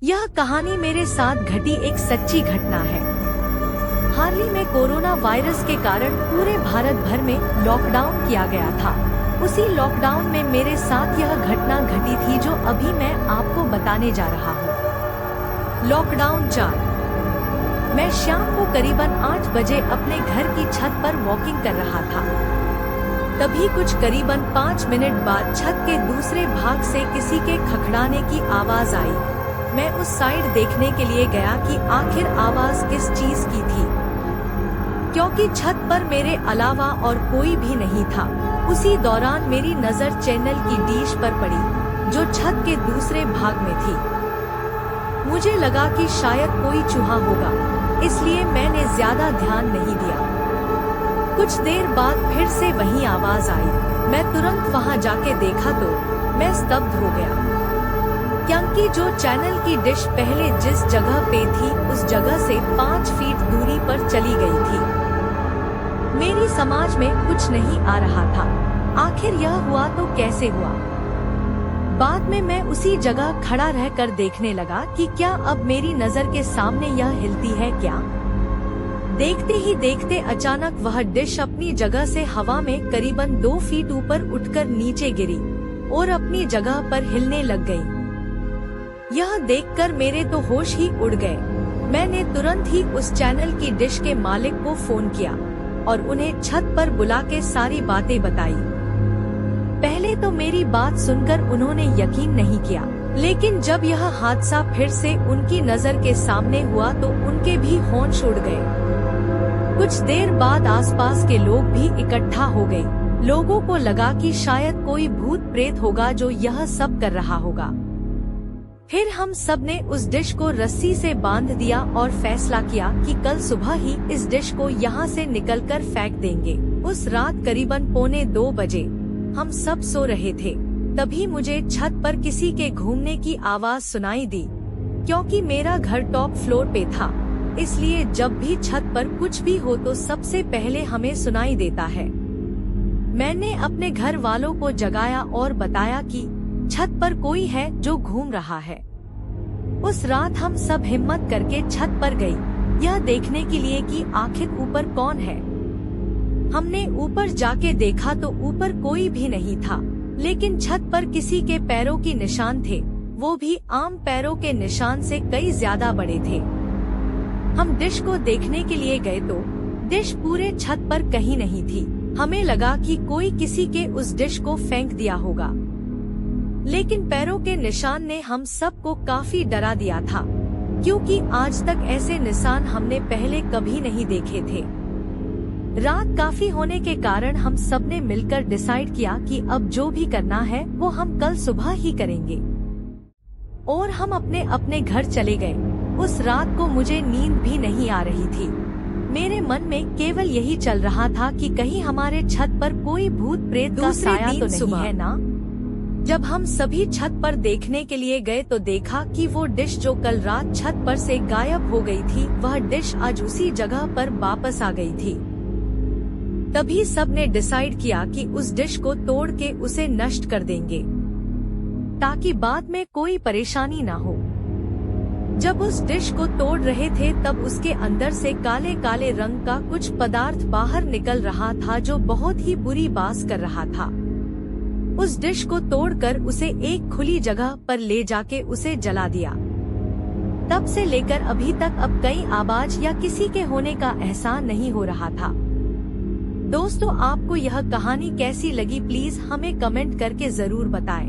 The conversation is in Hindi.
यह कहानी मेरे साथ घटी एक सच्ची घटना है। हाल ही में कोरोना वायरस के कारण पूरे भारत भर में लॉकडाउन किया गया था। उसी लॉकडाउन में मेरे साथ यह घटना घटी थी जो अभी मैं आपको बताने जा रहा हूँ। लॉकडाउन 4। मैं शाम को करीबन 8 बजे अपने घर की छत पर वॉकिंग कर रहा था। तभी कुछ करीबन 5 मिनट बाद छत के दूसरे भाग से किसी के खखड़ाने की आवाज आई। मैं उस साइड देखने के लिए गया कि आखिर आवाज किस चीज की थी, क्योंकि छत पर मेरे अलावा और कोई भी नहीं था। उसी दौरान मेरी नजर चैनल की डिश पर पड़ी जो छत के दूसरे भाग में थी। मुझे लगा कि शायद कोई चूहा होगा, इसलिए मैंने ज्यादा ध्यान नहीं दिया। कुछ देर बाद फिर से वही आवाज आई। मैं तुरंत वहां जाके देखा तो मैं स्तब्ध हो गया, क्योंकि जो चैनल की डिश पहले जिस जगह पे थी उस जगह से 5 फीट दूरी पर चली गई थी। मेरी समझ में कुछ नहीं आ रहा था, आखिर यह हुआ तो कैसे हुआ। बाद में मैं उसी जगह खड़ा रहकर देखने लगा कि क्या अब मेरी नजर के सामने यह हिलती है क्या। देखते ही देखते अचानक वह डिश अपनी जगह से हवा में करीबन 2 फीट ऊपर उठकर नीचे गिरी और अपनी जगह पर हिलने लग गई। यह देखकर मेरे तो होश ही उड़ गए। मैंने तुरंत ही उस चैनल की डिश के मालिक को फोन किया और उन्हें छत पर बुला के सारी बातें बताई। पहले तो मेरी बात सुनकर उन्होंने यकीन नहीं किया, लेकिन जब यह हादसा फिर से उनकी नजर के सामने हुआ तो उनके भी होश उड़ गए। कुछ देर बाद आसपास के लोग भी इकट्ठा हो गए। लोगों को लगा कि शायद कोई भूत प्रेत होगा जो यह सब कर रहा होगा। फिर हम सब ने उस डिश को रस्सी से बांध दिया और फैसला किया कि कल सुबह ही इस डिश को यहाँ से निकलकर फेंक देंगे। उस रात करीबन 1:45 बजे हम सब सो रहे थे, तभी मुझे छत पर किसी के घूमने की आवाज सुनाई दी। क्योंकि मेरा घर टॉप फ्लोर पे था, इसलिए जब भी छत पर कुछ भी हो तो सबसे पहले हमें सुनाई देता है। मैंने अपने घर वालों को जगाया और बताया कि छत पर कोई है जो घूम रहा है। उस रात हम सब हिम्मत करके छत पर गई, यह देखने के लिए कि आखिर ऊपर कौन है। हमने ऊपर जाके देखा तो ऊपर कोई भी नहीं था, लेकिन छत पर किसी के पैरों की निशान थे, वो भी आम पैरों के निशान से कई ज्यादा बड़े थे। हम डिश को देखने के लिए गए तो डिश पूरे छत पर कहीं नहीं थी। हमें लगा कि कोई किसी के उस डिश को फेंक दिया होगा, लेकिन पैरों के निशान ने हम सबको काफी डरा दिया था, क्योंकि आज तक ऐसे निशान हमने पहले कभी नहीं देखे थे। रात काफी होने के कारण हम सबने मिलकर डिसाइड किया कि अब जो भी करना है वो हम कल सुबह ही करेंगे, और हम अपने अपने घर चले गए। उस रात को मुझे नींद भी नहीं आ रही थी। मेरे मन में केवल यही चल रहा था कि कहीं हमारे छत पर कोई भूत प्रेत का साया तो नहीं है ना। जब हम सभी छत पर देखने के लिए गए तो देखा कि वो डिश जो कल रात छत पर से गायब हो गई थी, वह डिश आज उसी जगह पर वापस आ गई थी। तभी सबने डिसाइड किया कि उस डिश को तोड़ के उसे नष्ट कर देंगे, ताकि बाद में कोई परेशानी ना हो। जब उस डिश को तोड़ रहे थे तब उसके अंदर से काले काले रंग का कुछ पदार्थ बाहर निकल रहा था जो बहुत ही बुरी बास कर रहा था। उस डिश को तोड़कर उसे एक खुली जगह पर ले जाके उसे जला दिया। तब से लेकर अभी तक अब कई आवाज या किसी के होने का एहसास नहीं हो रहा था। दोस्तों, आपको यह कहानी कैसी लगी प्लीज हमें कमेंट करके जरूर बताएं।